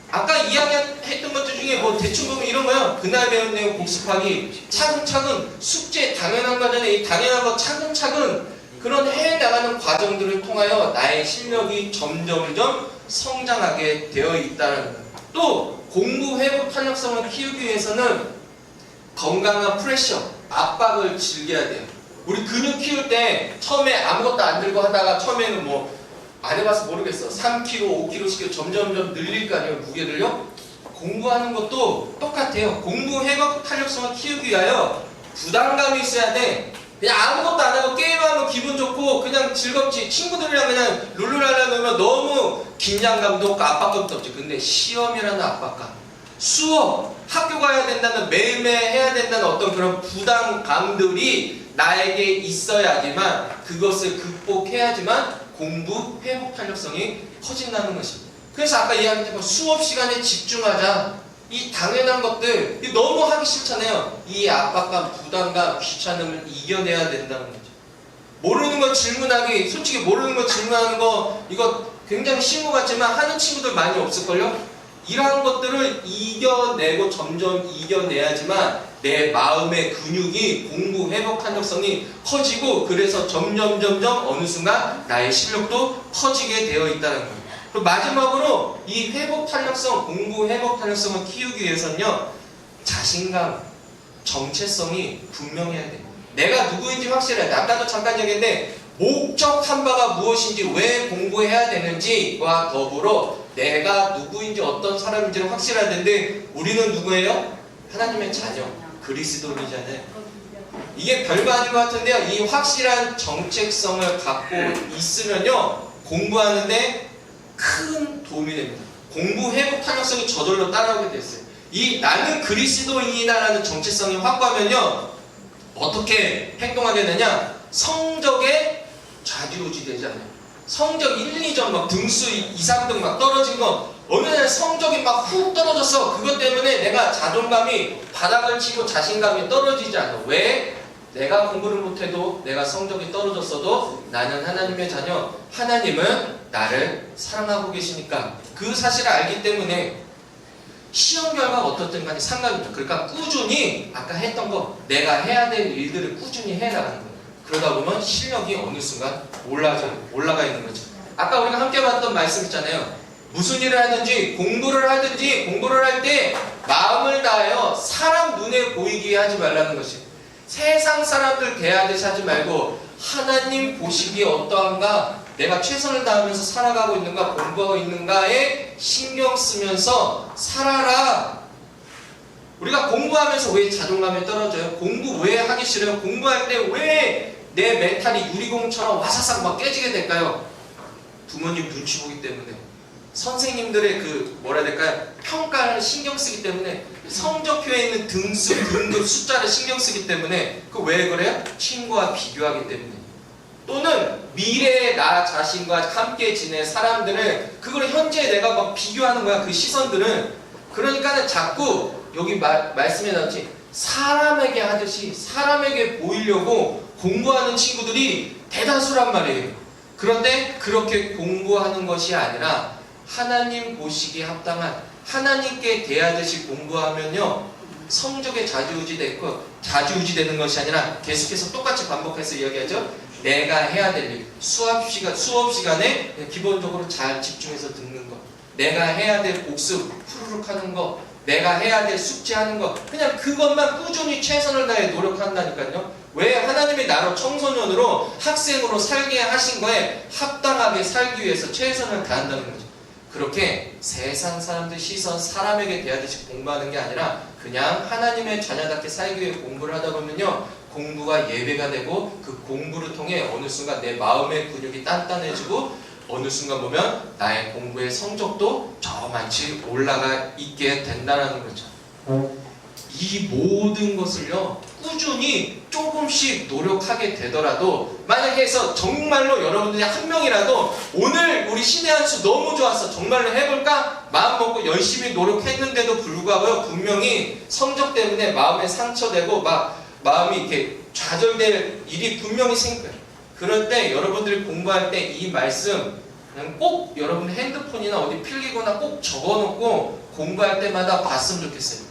아까 이야기했던 것들 중에 대충 보면 이런 거예요. 그날 배운 내용 복습하기 차근차근 숙제 당연한 거잖아요. 이 당연한 거 차근차근 그런 해나가는 과정들을 통하여 나의 실력이 점점점 성장하게 되어 있다는 거예요. 또 공부 회복 탄력성을 키우기 위해서는 건강한 프레셔, 압박을 즐겨야 돼요. 우리 근육 키울 때 처음에 아무것도 안 들고 하다가 처음에는 안 해봐서 모르겠어. 3kg, 5kg씩 점점점 늘릴 거 아니에요, 무게를요? 공부하는 것도 똑같아요. 공부 회복 탄력성을 키우기 위하여 부담감이 있어야 돼. 그냥 아무것도 안 하고 게임하면 기분 좋고 그냥 즐겁지. 친구들이랑 그냥 룰루랄라 놀면 너무 긴장감도 없고 압박감도 없지. 근데 시험이라는 압박감, 수업, 학교 가야 된다는 매일매일 해야 된다는 어떤 그런 부담감들이 나에게 있어야지만 그것을 극복해야지만 공부 회복 탄력성이 커진다는 것입니다. 그래서 아까 이야기했던 수업 시간에 집중하자. 이 당연한 것들 너무 하기 싫잖아요. 이 압박감, 부담감, 귀찮음을 이겨내야 된다는 거죠. 모르는 거 질문하기, 솔직히 모르는 거 질문하는 거 이거 굉장히 쉬운 것 같지만 하는 친구들 많이 없을걸요? 이러한 것들을 이겨내고 점점 이겨내야지만 내 마음의 근육이 공부 회복 탄력성이 커지고 그래서 점점 어느 순간 나의 실력도 커지게 되어 있다는 거예요. 그리고 마지막으로 이 회복 탄력성, 공부 회복 탄력성을 키우기 위해서는요. 자신감, 정체성이 분명해야 돼요. 내가 누구인지 확실해야 돼. 아까도 잠깐 얘기했는데 목적한 바가 무엇인지 왜 공부해야 되는지와 더불어 내가 누구인지 어떤 사람인지를 확실해야 되는데 우리는 누구예요? 하나님의 자녀, 그리스도인이잖아요. 이게 별거 아닌 것 같은데요. 이 확실한 정체성을 갖고 있으면요. 공부하는데 큰 도움이 됩니다. 공부 회복 탄력성이 저절로 따라오게 됐어요. 이 나는 그리스도인이다라는 정체성이 확고하면요. 어떻게 행동하게 되냐? 성적에 좌지우지 되잖아요. 성적 1, 2점 막 등수 2, 3등 막 떨어진 거 어느 날 성적이 막 훅 떨어졌어. 그것 때문에 내가 자존감이 바닥을 치고 자신감이 떨어지지 않아. 왜? 내가 공부를 못해도 내가 성적이 떨어졌어도 나는 하나님의 자녀, 하나님은 나를 사랑하고 계시니까 그 사실을 알기 때문에 시험 결과가 어떻든 간에 상관없죠. 그러니까 꾸준히 아까 했던 거 내가 해야 될 일들을 꾸준히 해나가는 거예요. 그러다 보면 실력이 어느 순간 올라가 있는 거죠. 아까 우리가 함께 봤던 말씀 있잖아요. 무슨 일을 하든지 공부를 할 때 마음을 다하여 사람 눈에 보이게 하지 말라는 것이, 세상 사람들 대하듯이 하지 말고 하나님 보시기에 어떠한가, 내가 최선을 다하면서 살아가고 있는가, 공부하고 있는가에 신경 쓰면서 살아라. 우리가 공부하면서 왜 자존감이 떨어져요? 공부 왜 하기 싫어요? 공부할 때 왜 내 멘탈이 유리공처럼 와사삭 막 깨지게 될까요? 부모님 눈치 보기 때문에, 선생님들의 그 뭐라 해야 될까요? 평가를 신경 쓰기 때문에, 성적표에 있는 등수, 등급, 숫자를 신경 쓰기 때문에, 그 왜 그래요? 친구와 비교하기 때문에. 또는 미래의 나 자신과 함께 지낼 사람들을, 그걸 현재 내가 막 비교하는 거야, 그 시선들은. 그러니까는 자꾸 여기 말씀에 나왔지, 사람에게 하듯이 사람에게 보이려고 공부하는 친구들이 대다수란 말이에요. 그런데 그렇게 공부하는 것이 아니라 하나님 보시기에 합당한, 하나님께 대하듯이 공부하면요, 성적에 좌지우지되는 것이 아니라, 계속해서 똑같이 반복해서 이야기하죠. 내가 해야 될 일, 수업 시간에 기본적으로 잘 집중해서 듣는 것, 내가 해야 될 복습 후루룩 하는 것, 내가 해야 될 숙제하는 것, 그냥 그것만 꾸준히 최선을 다해 노력한다니까요. 왜? 하나님이 나를 청소년으로, 학생으로 살게 하신 거에 합당하게 살기 위해서 최선을 다한다는 거죠. 그렇게 세상 사람들 시선, 사람에게 대하듯이 공부하는 게 아니라 그냥 하나님의 자녀답게 살기 위해 공부를 하다 보면요, 공부가 예배가 되고, 그 공부를 통해 어느 순간 내 마음의 근육이 단단해지고, 어느 순간 보면 나의 공부의 성적도 저만치 올라가 있게 된다는 거죠. 이 모든 것을요, 꾸준히 조금씩 노력하게 되더라도, 만약에 해서 정말로 여러분들이 한 명이라도 오늘 우리 신의 한 수 너무 좋았어, 정말로 해볼까? 마음 먹고 열심히 노력했는데도 불구하고 분명히 성적 때문에 마음에 상처되고 막 마음이 이렇게 좌절될 일이 분명히 생겨요. 그럴 때 여러분들이 공부할 때 이 말씀 꼭 여러분 핸드폰이나 어디 필기거나 꼭 적어놓고 공부할 때마다 봤으면 좋겠어요.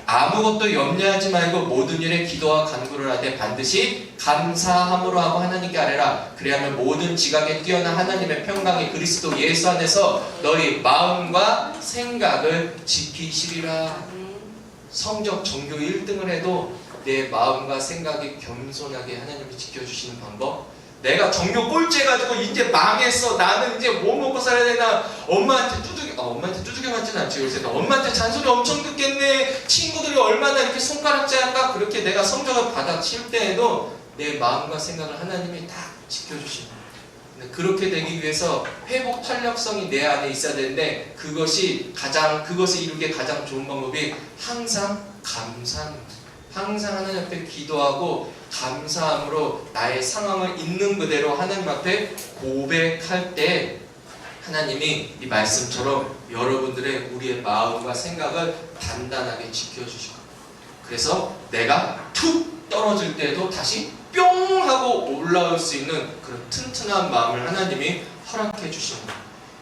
아무것도 염려하지 말고 모든 일에 기도와 간구를 하되 반드시 감사함으로 하고 하나님께 아뢰라. 그리하면 모든 지각에 뛰어난 하나님의 평강이 그리스도 예수 안에서 너희 마음과 생각을 지키시리라. 성적 전교 1등을 해도 내 마음과 생각이 겸손하게 하나님이 지켜주시는 방법. 내가 전교 꼴찌해가지고 이제 망했어, 나는 이제 뭐 먹고 살아야 되나, 엄마한테 두들겨 맞지는 않지 요새. 엄마한테 잔소리 엄청 듣겠네, 친구들이 얼마나 이렇게 손가락질 할까, 그렇게 내가 성적을 받아칠 때에도 내 마음과 생각을 하나님이 다 지켜주시는 거예요. 그렇게 되기 위해서 회복 탄력성이 내 안에 있어야 되는데, 그것을 이루기에 가장 좋은 방법이 항상 감사하는 거예요. 항상 하나님 앞에 기도하고 감사함으로 나의 상황을 있는 그대로 하나님 앞에 고백할 때, 하나님이 이 말씀처럼 여러분들의 우리의 마음과 생각을 단단하게 지켜주실 겁니다. 그래서 내가 툭 떨어질 때도 다시 뿅 하고 올라올 수 있는 그런 튼튼한 마음을 하나님이 허락해 주시는 거예요.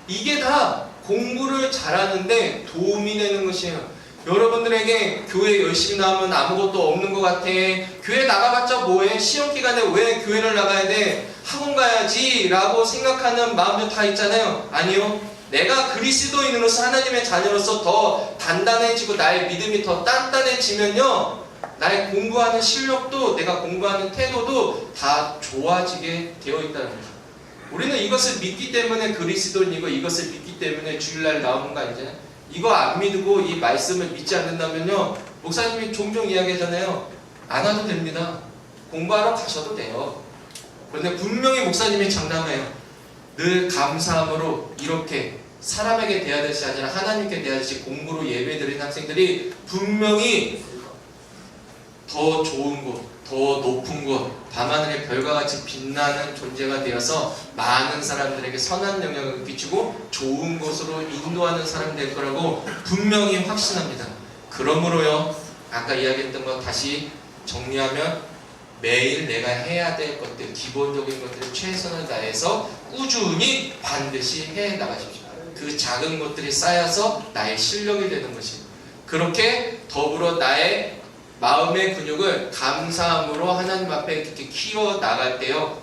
이게 다 공부를 잘하는데 도움이 되는 것이에요. 여러분들에게 교회 열심히 나오면 아무것도 없는 것 같아, 교회 나가봤자 뭐해, 시험기간에 왜 교회를 나가야 돼, 학원 가야지 라고 생각하는 마음도 다 있잖아요. 아니요, 내가 그리스도인으로서 하나님의 자녀로서 더 단단해지고 나의 믿음이 더 단단해지면요, 나의 공부하는 실력도, 내가 공부하는 태도도 다 좋아지게 되어 있다는 거죠. 우리는 이것을 믿기 때문에 그리스도인이고, 이것을 믿기 때문에 주일날 나오는 거 아니잖아요. 이거 안 믿고 이 말씀을 믿지 않는다면요, 목사님이 종종 이야기하잖아요. 안 와도 됩니다. 공부하러 가셔도 돼요. 그런데 분명히 목사님이 장담해요. 늘 감사함으로 이렇게 사람에게 대하듯이 아니라 하나님께 대하듯이 공부로 예배드린 학생들이 분명히 더 좋은 곳, 더 높은 곳, 밤하늘의 별과 같이 빛나는 존재가 되어서 많은 사람들에게 선한 영향을 끼치고 좋은 곳으로 인도하는 사람이 될 거라고 분명히 확신합니다. 그러므로요, 아까 이야기했던 거 다시 정리하면, 매일 내가 해야 될 것들, 기본적인 것들을 최선을 다해서 꾸준히 반드시 해 나가십시오. 그 작은 것들이 쌓여서 나의 실력이 되는 것입니다. 그렇게 더불어 나의 마음의 근육을 감사함으로 하나님 앞에 이렇게 키워 나갈 때요,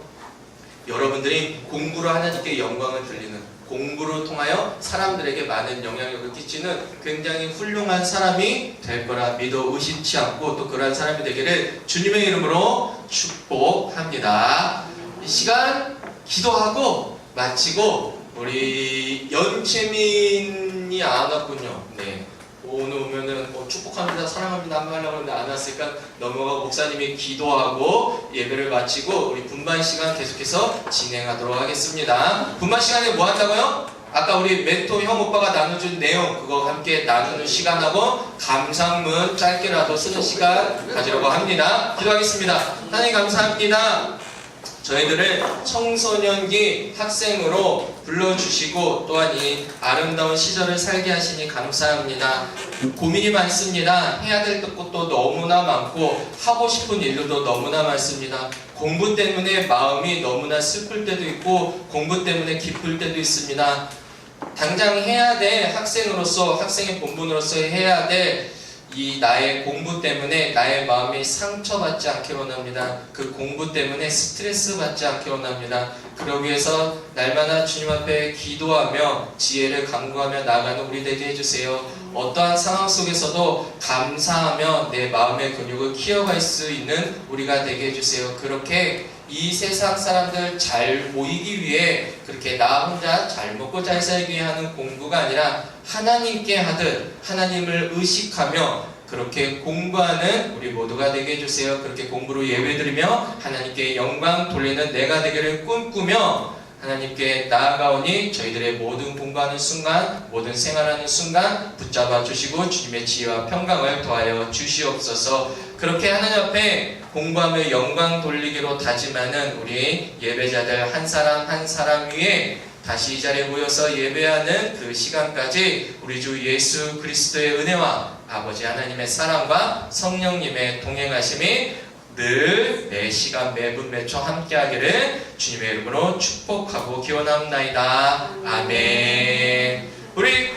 여러분들이 공부로 하나님께 영광을 돌리는, 공부를 통하여 사람들에게 많은 영향력을 끼치는 굉장히 훌륭한 사람이 될 거라 믿어 의심치 않고 또 그러한 사람이 되기를 주님의 이름으로 축복합니다. 이 시간 기도하고 마치고 우리 연채민이 안 왔군요. 네. 오늘 오면은 축복합니다, 사랑합니다 한번 하려고 했는데 안 왔으니까 넘어가고 목사님이 기도하고 예배를 마치고 우리 분반 시간 계속해서 진행하도록 하겠습니다. 분반 시간에 뭐 한다고요? 아까 우리 멘토 형 오빠가 나눠준 내용 그거 함께 나누는 시간하고 감상문 짧게라도 쓰는 시간 가지려고 합니다. 기도하겠습니다. 하나님 감사합니다. 저희들을 청소년기 학생으로 불러주시고 또한 이 아름다운 시절을 살게 하시니 감사합니다. 고민이 많습니다. 해야 될 것도 너무나 많고 하고 싶은 일도 너무나 많습니다. 공부 때문에 마음이 너무나 슬플 때도 있고 공부 때문에 기쁠 때도 있습니다. 당장 해야 될 학생으로서, 학생의 본분으로서 해야 될 이 나의 공부 때문에 나의 마음이 상처받지 않게 원합니다. 그 공부 때문에 스트레스 받지 않게 원합니다. 그러기 위해서 날마다 주님 앞에 기도하며 지혜를 간구하며 나아가는 우리 되게 해주세요. 어떠한 상황 속에서도 감사하며 내 마음의 근육을 키워갈 수 있는 우리가 되게 해주세요. 그렇게 이 세상 사람들 잘 보이기 위해 그렇게 나 혼자 잘 먹고 잘 살기 위해 하는 공부가 아니라 하나님께 하듯 하나님을 의식하며 그렇게 공부하는 우리 모두가 되게 해주세요. 그렇게 공부로 예배드리며 하나님께 영광 돌리는 내가 되기를 꿈꾸며 하나님께 나아가오니 저희들의 모든 공부하는 순간, 모든 생활하는 순간 붙잡아 주시고 주님의 지혜와 평강을 더하여 주시옵소서. 그렇게 하나님 앞에 공부하며 영광 돌리기로 다짐하는 우리 예배자들 한 사람 한 사람 위에 다시 이 자리에 모여서 예배하는 그 시간까지 우리 주 예수 그리스도의 은혜와 아버지 하나님의 사랑과 성령님의 동행하심이 늘 매 시간 매분 매초 함께하기를 주님의 이름으로 축복하고 기원합니다. 아멘. 우리